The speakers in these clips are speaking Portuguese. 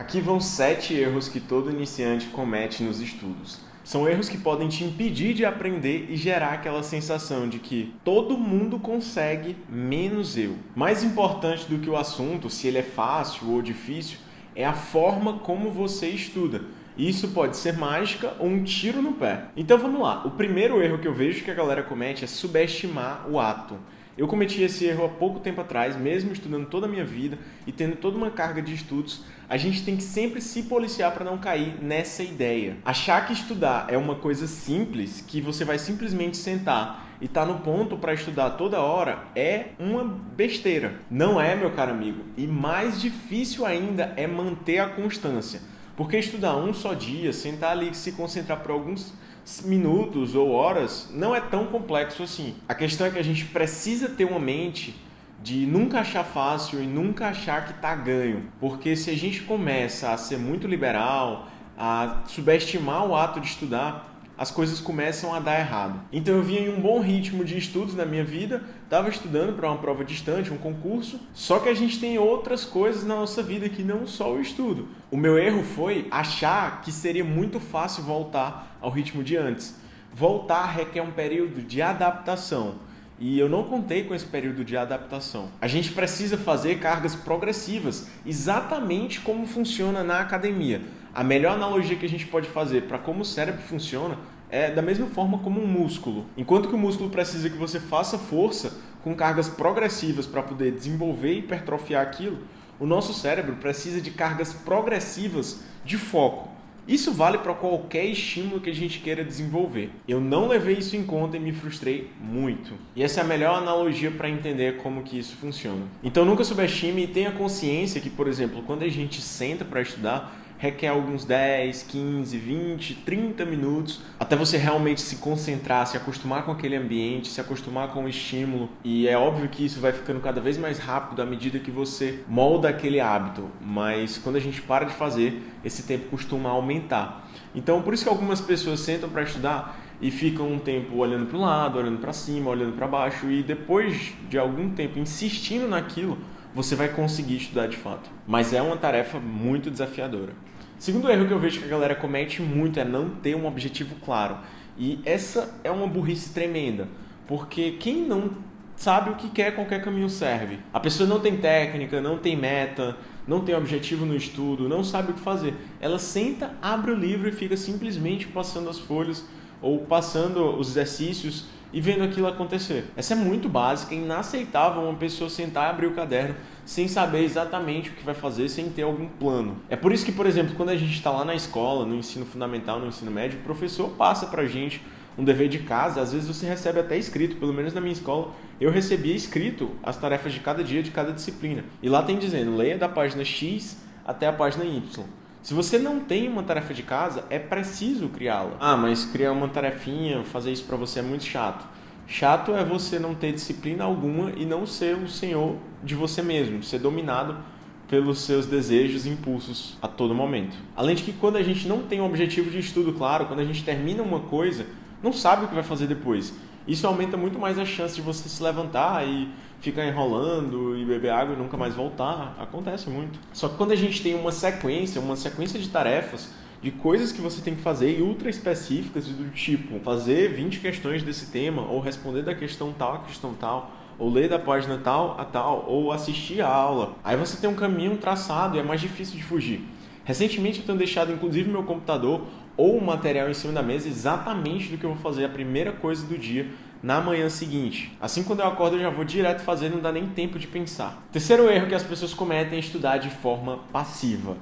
Aqui vão 7 erros que todo iniciante comete nos estudos. São erros que podem te impedir de aprender e gerar aquela sensação de que todo mundo consegue, menos eu. Mais importante do que o assunto, se ele é fácil ou difícil, é a forma como você estuda. Isso pode ser mágica ou um tiro no pé. Então vamos lá. O primeiro erro que eu vejo que a galera comete é subestimar o ato. Eu cometi esse erro há pouco tempo atrás, mesmo estudando toda a minha vida e tendo toda uma carga de estudos. A gente tem que sempre se policiar para não cair nessa ideia. Achar que estudar é uma coisa simples, que você vai simplesmente sentar e tá no ponto para estudar toda hora, é uma besteira. Não é, meu caro amigo. E mais difícil ainda é manter a constância. Porque estudar um só dia, sentar ali e se concentrar por alguns minutos ou horas, não é tão complexo assim. A questão é que a gente precisa ter uma mente de nunca achar fácil e nunca achar que está ganho. Porque se a gente começa a ser muito liberal, a subestimar o ato de estudar, as coisas começam a dar errado. Então eu vinha em um bom ritmo de estudos na minha vida, estava estudando para uma prova distante, um concurso, só que a gente tem outras coisas na nossa vida que não só o estudo. O meu erro foi achar que seria muito fácil voltar ao ritmo de antes. Voltar requer um período de adaptação. E eu não contei com esse período de adaptação. A gente precisa fazer cargas progressivas, exatamente como funciona na academia. A melhor analogia que a gente pode fazer para como o cérebro funciona é da mesma forma como um músculo. Enquanto que o músculo precisa que você faça força com cargas progressivas para poder desenvolver e hipertrofiar aquilo, o nosso cérebro precisa de cargas progressivas de foco. Isso vale para qualquer estímulo que a gente queira desenvolver. Eu não levei isso em conta e me frustrei muito. E essa é a melhor analogia para entender como que isso funciona. Então nunca subestime e tenha consciência que, por exemplo, quando a gente senta para estudar, requer alguns 10, 15, 20, 30 minutos até você realmente se concentrar, se acostumar com aquele ambiente, se acostumar com o estímulo. E é óbvio que isso vai ficando cada vez mais rápido à medida que você molda aquele hábito. Mas quando a gente para de fazer, esse tempo costuma aumentar. Então, por isso que algumas pessoas sentam para estudar e ficam um tempo olhando para o lado, olhando para cima, olhando para baixo. E depois de algum tempo insistindo naquilo, você vai conseguir estudar de fato. Mas é uma tarefa muito desafiadora. Segundo erro que eu vejo que a galera comete muito é não ter um objetivo claro. E essa é uma burrice tremenda, porque quem não sabe o que quer, qualquer caminho serve. A pessoa não tem técnica, não tem meta, não tem objetivo no estudo, não sabe o que fazer. Ela senta, abre o livro e fica simplesmente passando as folhas ou passando os exercícios e vendo aquilo acontecer. Essa é muito básica, é inaceitável uma pessoa sentar e abrir o caderno sem saber exatamente o que vai fazer, sem ter algum plano. É por isso que, por exemplo, quando a gente está lá na escola, no ensino fundamental, no ensino médio, o professor passa pra gente um dever de casa, às vezes você recebe até escrito, pelo menos na minha escola, eu recebia escrito as tarefas de cada dia, de cada disciplina. E lá tem dizendo, leia da página X até a página Y. Se você não tem uma tarefa de casa, é preciso criá-la. Ah, mas criar uma tarefinha, fazer isso para você é muito chato. Chato é você não ter disciplina alguma e não ser o senhor de você mesmo, ser dominado pelos seus desejos e impulsos a todo momento. Além de que quando a gente não tem um objetivo de estudo claro, quando a gente termina uma coisa, não sabe o que vai fazer depois. Isso aumenta muito mais a chance de você se levantar e ficar enrolando e beber água e nunca mais voltar. Acontece muito. Só que quando a gente tem uma sequência de tarefas, de coisas que você tem que fazer e ultra específicas, do tipo fazer 20 questões desse tema, ou responder da questão tal a questão tal, ou ler da página tal a tal, ou assistir a aula. Aí você tem um caminho traçado e é mais difícil de fugir. Recentemente eu tenho deixado inclusive meu computador ou um material em cima da mesa exatamente do que eu vou fazer a primeira coisa do dia na manhã seguinte. Assim, quando eu acordo, eu já vou direto fazer, não dá nem tempo de pensar. Terceiro erro que as pessoas cometem é estudar de forma passiva.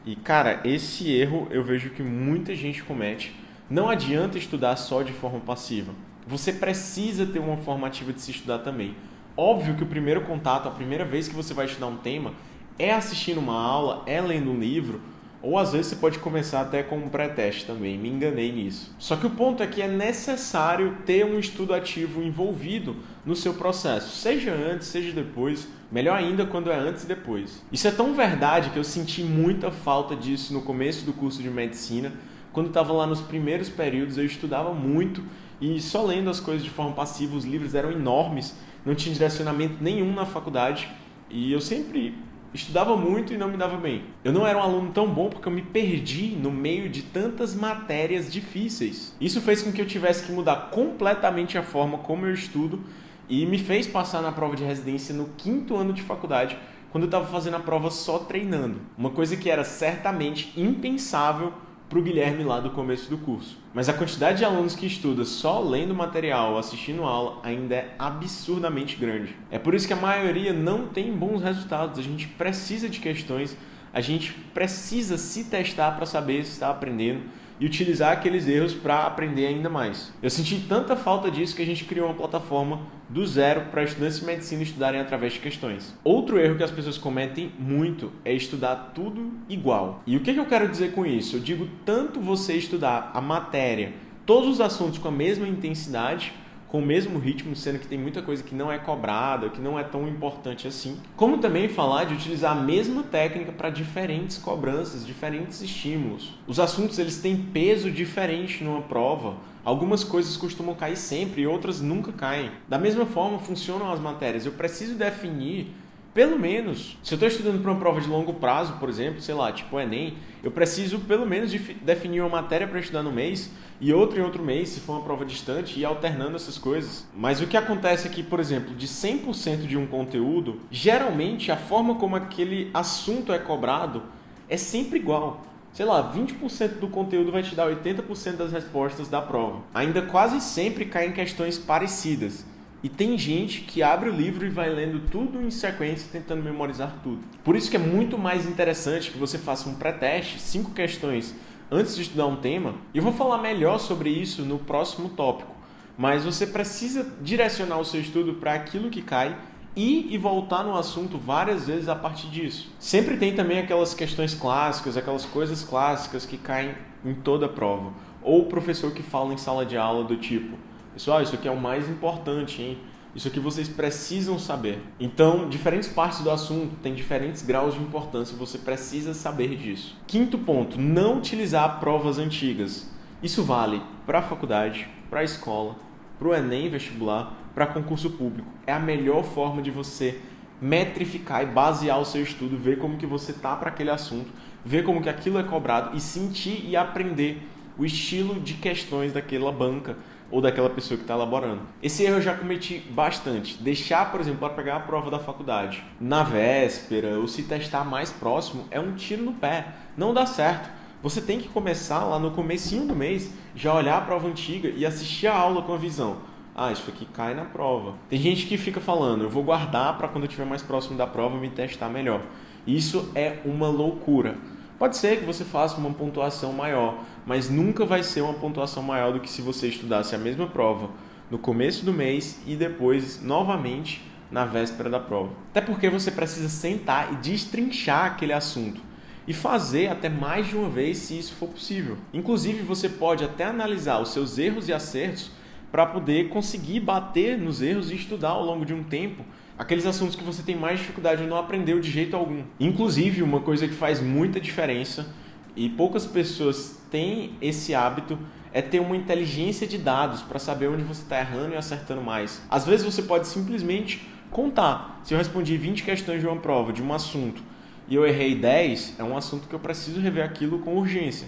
E, cara, esse erro eu vejo que muita gente comete. Não adianta estudar só de forma passiva. Você precisa ter uma forma ativa de se estudar também. Óbvio que o primeiro contato, a primeira vez que você vai estudar um tema, é assistindo uma aula, é lendo um livro, ou às vezes você pode começar até com um pré-teste também, me enganei nisso. Só que o ponto é que é necessário ter um estudo ativo envolvido no seu processo, seja antes, seja depois, melhor ainda quando é antes e depois. Isso é tão verdade que eu senti muita falta disso no começo do curso de medicina. Quando estava lá nos primeiros períodos eu estudava muito e só lendo as coisas de forma passiva, os livros eram enormes, não tinha direcionamento nenhum na faculdade e eu sempre estudava muito e não me dava bem. Eu não era um aluno tão bom porque eu me perdi no meio de tantas matérias difíceis. Isso fez com que eu tivesse que mudar completamente a forma como eu estudo e me fez passar na prova de residência no 5º ano de faculdade, quando eu estava fazendo a prova só treinando. Uma coisa que era certamente impensável para o Guilherme lá do começo do curso. Mas a quantidade de alunos que estuda só lendo material, assistindo aula, ainda é absurdamente grande. É por isso que a maioria não tem bons resultados. A gente precisa de questões, a gente precisa se testar para saber se está aprendendo e utilizar aqueles erros para aprender ainda mais. Eu senti tanta falta disso que a gente criou uma plataforma do zero para estudantes de medicina estudarem através de questões. Outro erro que as pessoas cometem muito é estudar tudo igual. E o que eu quero dizer com isso? Eu digo tanto você estudar a matéria, todos os assuntos com a mesma intensidade, com o mesmo ritmo, sendo que tem muita coisa que não é cobrada, que não é tão importante assim, como também falar de utilizar a mesma técnica para diferentes cobranças, diferentes estímulos. Os assuntos eles têm peso diferente numa prova. Algumas coisas costumam cair sempre e outras nunca caem. Da mesma forma funcionam as matérias. Eu preciso definir, pelo menos, se eu estou estudando para uma prova de longo prazo, por exemplo, sei lá, tipo o Enem, eu preciso pelo menos definir uma matéria para estudar no mês e outra em outro mês, se for uma prova distante, e ir alternando essas coisas. Mas o que acontece é que, por exemplo, de 100% de um conteúdo, geralmente a forma como aquele assunto é cobrado é sempre igual. Sei lá, 20% do conteúdo vai te dar 80% das respostas da prova. Ainda quase sempre caem questões parecidas. E tem gente que abre o livro e vai lendo tudo em sequência, tentando memorizar tudo. Por isso que é muito mais interessante que você faça um pré-teste, 5 questões, antes de estudar um tema. E eu vou falar melhor sobre isso no próximo tópico. Mas você precisa direcionar o seu estudo para aquilo que cai e voltar no assunto várias vezes a partir disso. Sempre tem também aquelas questões clássicas, aquelas coisas clássicas que caem em toda a prova. Ou o professor que fala em sala de aula do tipo: pessoal, isso aqui é o mais importante, hein? Isso aqui vocês precisam saber. Então, diferentes partes do assunto têm diferentes graus de importância e você precisa saber disso. 5º ponto, não utilizar provas antigas. Isso vale para a faculdade, para a escola, para o Enem vestibular, para concurso público. É a melhor forma de você metrificar e basear o seu estudo, ver como que você está para aquele assunto, ver como que aquilo é cobrado e sentir e aprender o estilo de questões daquela banca ou daquela pessoa que está elaborando. Esse erro eu já cometi bastante. Deixar, por exemplo, para pegar a prova da faculdade na véspera ou se testar mais próximo é um tiro no pé. Não dá certo. Você tem que começar lá no comecinho do mês, já olhar a prova antiga e assistir a aula com a visão: ah, isso aqui cai na prova. Tem gente que fica falando: eu vou guardar para quando eu estiver mais próximo da prova me testar melhor. Isso é uma loucura. Pode ser que você faça uma pontuação maior, mas nunca vai ser uma pontuação maior do que se você estudasse a mesma prova no começo do mês e depois novamente na véspera da prova. Até porque você precisa sentar e destrinchar aquele assunto e fazer até mais de uma vez se isso for possível. Inclusive, você pode até analisar os seus erros e acertos para poder conseguir bater nos erros e estudar ao longo de um tempo aqueles assuntos que você tem mais dificuldade e não aprendeu de jeito algum. Inclusive, uma coisa que faz muita diferença e poucas pessoas têm esse hábito é ter uma inteligência de dados para saber onde você está errando e acertando mais. Às vezes você pode simplesmente contar. Se eu respondi 20 questões de uma prova, de um assunto, e eu errei 10, é um assunto que eu preciso rever aquilo com urgência.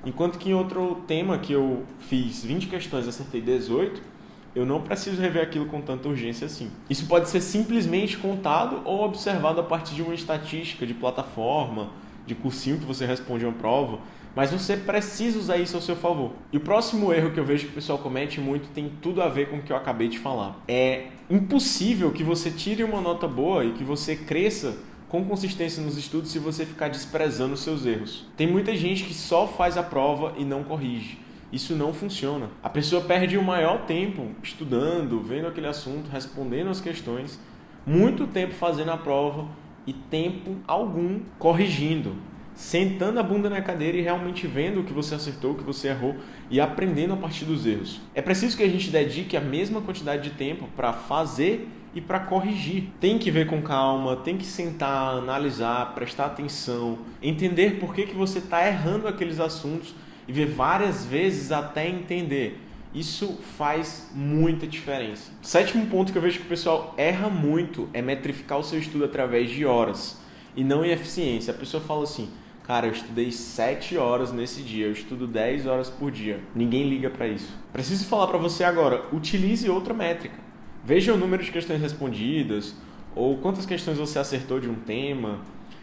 Enquanto que em outro tema que eu fiz 20 questões e acertei 18, eu não preciso rever aquilo com tanta urgência assim. Isso pode ser simplesmente contado ou observado a partir de uma estatística de plataforma, de cursinho que você responde uma prova, mas você precisa usar isso ao seu favor. E o próximo erro que eu vejo que o pessoal comete muito tem tudo a ver com o que eu acabei de falar. É impossível que você tire uma nota boa e que você cresça com consistência nos estudos se você ficar desprezando os seus erros. Tem muita gente que só faz a prova e não corrige. Isso não funciona. A pessoa perde o maior tempo estudando, vendo aquele assunto, respondendo as questões, muito tempo fazendo a prova e tempo algum corrigindo, sentando a bunda na cadeira e realmente vendo o que você acertou, o que você errou e aprendendo a partir dos erros. É preciso que a gente dedique a mesma quantidade de tempo para fazer e para corrigir. Tem que ver com calma, tem que sentar, analisar, prestar atenção, entender por que você está errando aqueles assuntos e ver várias vezes até entender. Isso faz muita diferença. 7º ponto que eu vejo que o pessoal erra muito é metrificar o seu estudo através de horas. e não em eficiência. A pessoa fala assim, cara, eu estudei 7 horas nesse dia, eu estudo 10 horas por dia. Ninguém liga para isso. Preciso falar para você agora, utilize outra métrica. Veja o número de questões respondidas, ou quantas questões você acertou de um tema.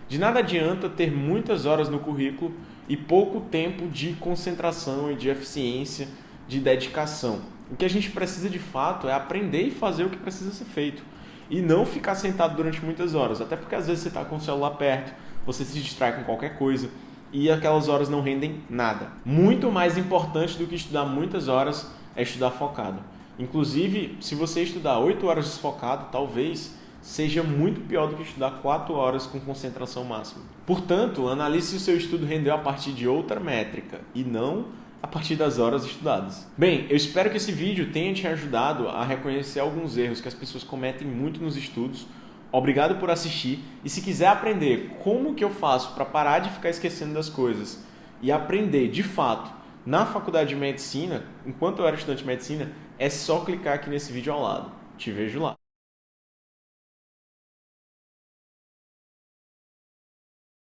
De nada adianta ter muitas horas no currículo e pouco tempo de concentração e de eficiência, de dedicação. O que a gente precisa de fato é aprender e fazer o que precisa ser feito. E não ficar sentado durante muitas horas, até porque às vezes você está com o celular perto, você se distrai com qualquer coisa e aquelas horas não rendem nada. Muito mais importante do que estudar muitas horas é estudar focado. Inclusive, se você estudar 8 horas desfocado, talvez seja muito pior do que estudar 4 horas com concentração máxima. Portanto, analise se o seu estudo rendeu a partir de outra métrica e não a partir das horas estudadas. Bem, eu espero que esse vídeo tenha te ajudado a reconhecer alguns erros que as pessoas cometem muito nos estudos. Obrigado por assistir e se quiser aprender como que eu faço para parar de ficar esquecendo das coisas e aprender de fato na faculdade de medicina, enquanto eu era estudante de medicina, é só clicar aqui nesse vídeo ao lado. Te vejo lá.